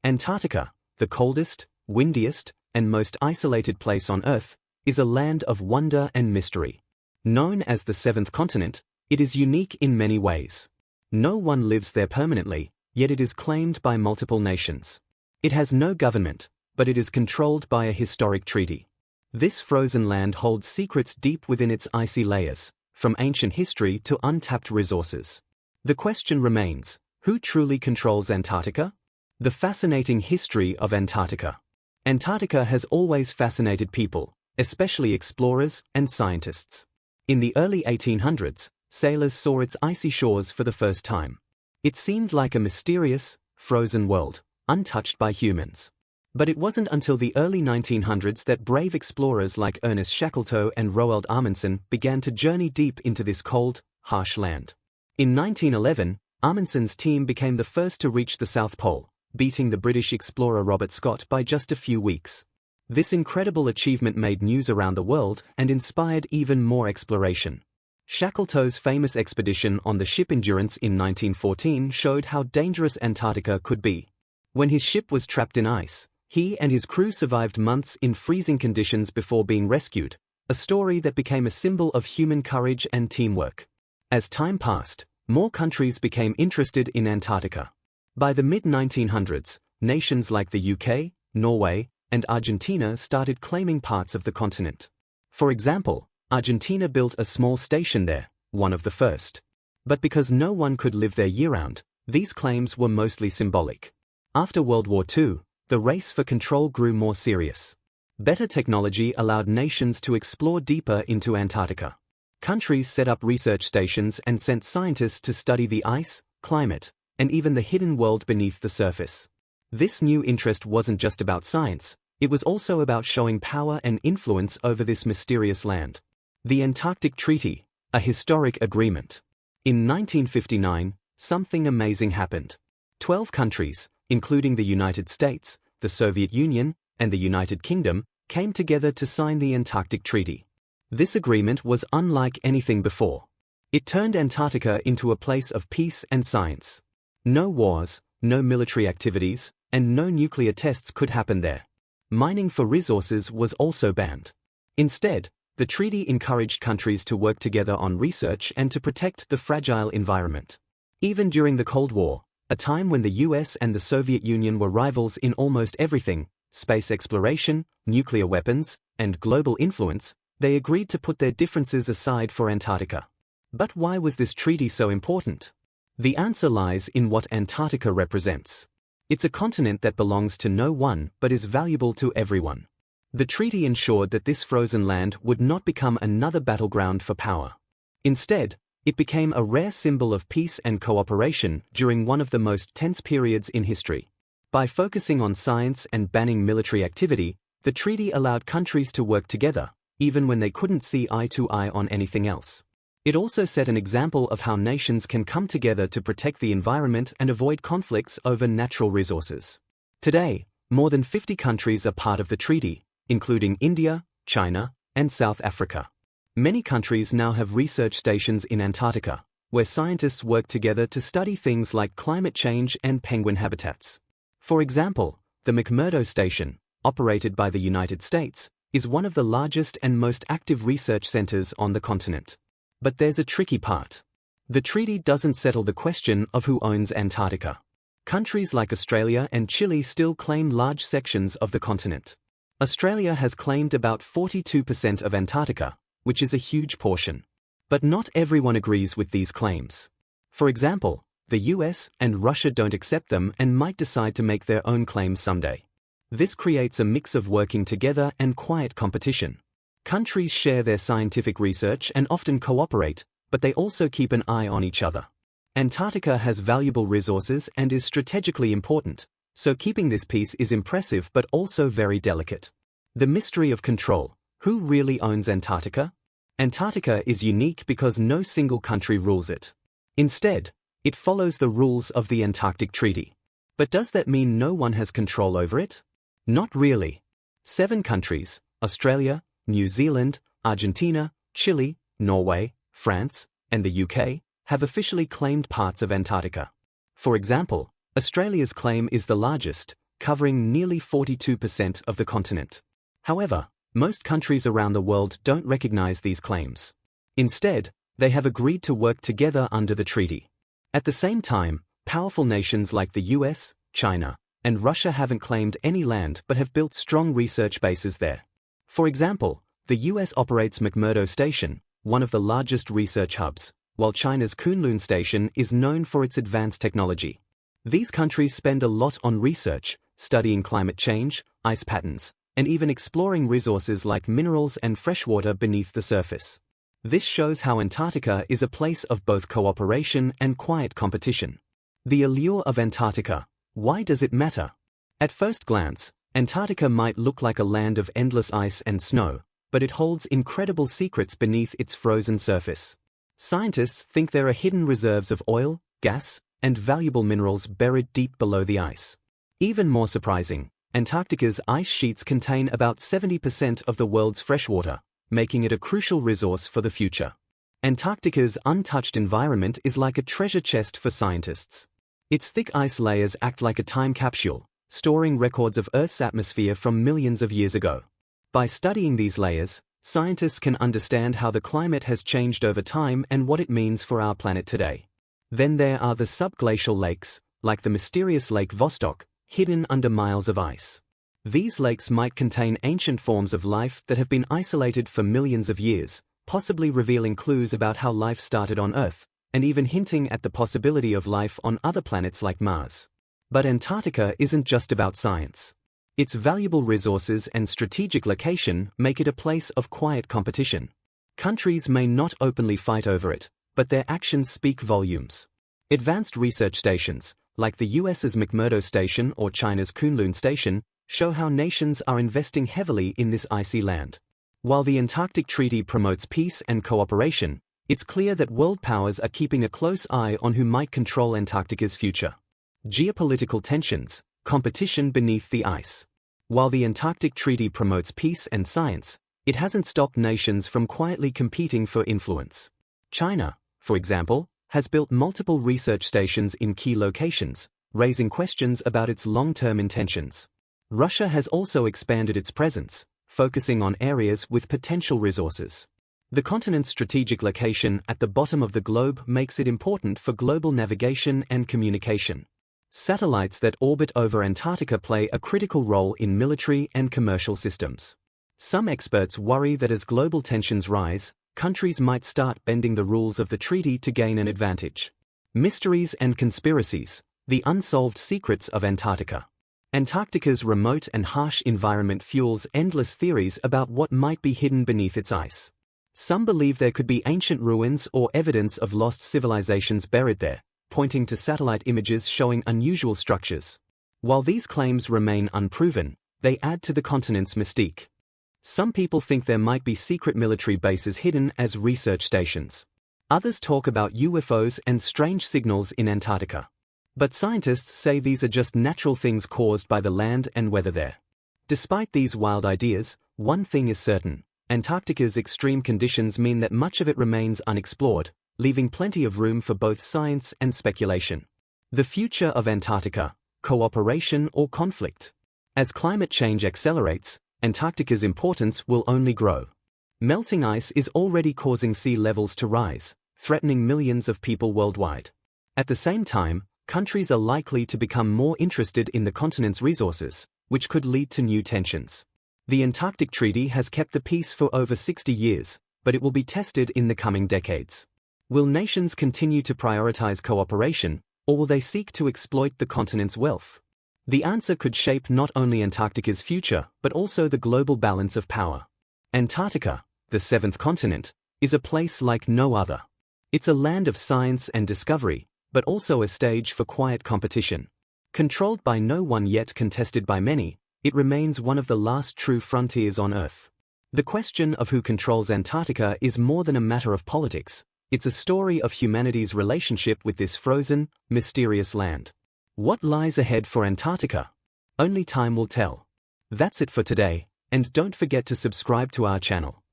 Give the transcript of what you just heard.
Antarctica, the coldest, windiest, and most isolated place on Earth, is a land of wonder and mystery. Known as the seventh continent, it is unique in many ways. No one lives there permanently, yet it is claimed by multiple nations. It has no government, but it is controlled by a historic treaty. This frozen land holds secrets deep within its icy layers, from ancient history to untapped resources. The question remains, who truly controls Antarctica? The fascinating history of Antarctica. Antarctica has always fascinated people, especially explorers and scientists. In the early 1800s, sailors saw its icy shores for the first time. It seemed like a mysterious, frozen world, untouched by humans. But it wasn't until the early 1900s that brave explorers like Ernest Shackleton and Roald Amundsen began to journey deep into this cold, harsh land. In 1911, Amundsen's team became the first to reach the South Pole, beating the British explorer Robert Scott by just a few weeks. This incredible achievement made news around the world and inspired even more exploration. Shackleton's famous expedition on the ship Endurance in 1914 showed how dangerous Antarctica could be. When his ship was trapped in ice, he and his crew survived months in freezing conditions before being rescued, a story that became a symbol of human courage and teamwork. As time passed, more countries became interested in Antarctica. By the mid-1900s, nations like the UK, Norway, and Argentina started claiming parts of the continent. For example, Argentina built a small station there, one of the first. But because no one could live there year-round, these claims were mostly symbolic. After World War II, the race for control grew more serious. Better technology allowed nations to explore deeper into Antarctica. Countries set up research stations and sent scientists to study the ice, climate, and even the hidden world beneath the surface. This new interest wasn't just about science, it was also about showing power and influence over this mysterious land. The Antarctic Treaty, a historic agreement. In 1959, something amazing happened. 12 countries, including the United States, the Soviet Union, and the United Kingdom, came together to sign the Antarctic Treaty. This agreement was unlike anything before. It turned Antarctica into a place of peace and science. No wars, no military activities, and no nuclear tests could happen there. Mining for resources was also banned. Instead, the treaty encouraged countries to work together on research and to protect the fragile environment. Even during the Cold War, a time when the US and the Soviet Union were rivals in almost everything, space exploration, nuclear weapons, and global influence, they agreed to put their differences aside for Antarctica. But why was this treaty so important? The answer lies in what Antarctica represents. It's a continent that belongs to no one but is valuable to everyone. The treaty ensured that this frozen land would not become another battleground for power. Instead, it became a rare symbol of peace and cooperation during one of the most tense periods in history. By focusing on science and banning military activity, the treaty allowed countries to work together, even when they couldn't see eye to eye on anything else. It also set an example of how nations can come together to protect the environment and avoid conflicts over natural resources. Today, more than 50 countries are part of the treaty, including India, China, and South Africa. Many countries now have research stations in Antarctica, where scientists work together to study things like climate change and penguin habitats. For example, the McMurdo Station, operated by the United States, is one of the largest and most active research centers on the continent. But there's a tricky part. The treaty doesn't settle the question of who owns Antarctica. Countries like Australia and Chile still claim large sections of the continent. Australia has claimed about 42% of Antarctica, which is a huge portion. But not everyone agrees with these claims. For example, the US and Russia don't accept them and might decide to make their own claims someday. This creates a mix of working together and quiet competition. Countries share their scientific research and often cooperate, but they also keep an eye on each other. Antarctica has valuable resources and is strategically important, so keeping this peace is impressive but also very delicate. The mystery of control. Who really owns Antarctica? Antarctica is unique because no single country rules it. Instead, it follows the rules of the Antarctic Treaty. But does that mean no one has control over it? Not really. 7 countries, Australia, New Zealand, Argentina, Chile, Norway, France, and the UK, have officially claimed parts of Antarctica. For example, Australia's claim is the largest, covering nearly 42% of the continent. However, most countries around the world don't recognize these claims. Instead, they have agreed to work together under the treaty. At the same time, powerful nations like the US, China, and Russia haven't claimed any land but have built strong research bases there. For example, the US operates McMurdo Station, one of the largest research hubs, while China's Kunlun Station is known for its advanced technology. These countries spend a lot on research, studying climate change, ice patterns, and even exploring resources like minerals and freshwater beneath the surface. This shows how Antarctica is a place of both cooperation and quiet competition. The allure of Antarctica. Why does it matter? At first glance, Antarctica might look like a land of endless ice and snow, but it holds incredible secrets beneath its frozen surface. Scientists think there are hidden reserves of oil, gas, and valuable minerals buried deep below the ice. Even more surprising, Antarctica's ice sheets contain about 70% of the world's freshwater, making it a crucial resource for the future. Antarctica's untouched environment is like a treasure chest for scientists. Its thick ice layers act like a time capsule, storing records of Earth's atmosphere from millions of years ago. By studying these layers, scientists can understand how the climate has changed over time and what it means for our planet today. Then there are the subglacial lakes, like the mysterious Lake Vostok, hidden under miles of ice. These lakes might contain ancient forms of life that have been isolated for millions of years, possibly revealing clues about how life started on Earth, and even hinting at the possibility of life on other planets like Mars. But Antarctica isn't just about science. Its valuable resources and strategic location make it a place of quiet competition. Countries may not openly fight over it, but their actions speak volumes. Advanced research stations, like the US's McMurdo Station or China's Kunlun Station, show how nations are investing heavily in this icy land. While the Antarctic Treaty promotes peace and cooperation, it's clear that world powers are keeping a close eye on who might control Antarctica's future. Geopolitical tensions, competition beneath the ice. While the Antarctic Treaty promotes peace and science, it hasn't stopped nations from quietly competing for influence. China, for example, has built multiple research stations in key locations, raising questions about its long-term intentions. Russia has also expanded its presence, focusing on areas with potential resources. The continent's strategic location at the bottom of the globe makes it important for global navigation and communication. Satellites that orbit over Antarctica play a critical role in military and commercial systems. Some experts worry that as global tensions rise, countries might start bending the rules of the treaty to gain an advantage. Mysteries and conspiracies, the unsolved secrets of Antarctica. Antarctica's remote and harsh environment fuels endless theories about what might be hidden beneath its ice. Some believe there could be ancient ruins or evidence of lost civilizations buried there, pointing to satellite images showing unusual structures. While these claims remain unproven, they add to the continent's mystique. Some people think there might be secret military bases hidden as research stations. Others talk about UFOs and strange signals in Antarctica. But scientists say these are just natural things caused by the land and weather there. Despite these wild ideas, one thing is certain: Antarctica's extreme conditions mean that much of it remains unexplored, leaving plenty of room for both science and speculation. The future of Antarctica: cooperation or conflict? As climate change accelerates, Antarctica's importance will only grow. Melting ice is already causing sea levels to rise, threatening millions of people worldwide. At the same time, countries are likely to become more interested in the continent's resources, which could lead to new tensions. The Antarctic Treaty has kept the peace for over 60 years, but it will be tested in the coming decades. Will nations continue to prioritize cooperation, or will they seek to exploit the continent's wealth? The answer could shape not only Antarctica's future, but also the global balance of power. Antarctica, the seventh continent, is a place like no other. It's a land of science and discovery, but also a stage for quiet competition. Controlled by no one yet contested by many, it remains one of the last true frontiers on Earth. The question of who controls Antarctica is more than a matter of politics. It's a story of humanity's relationship with this frozen, mysterious land. What lies ahead for Antarctica? Only time will tell. That's it for today, and don't forget to subscribe to our channel.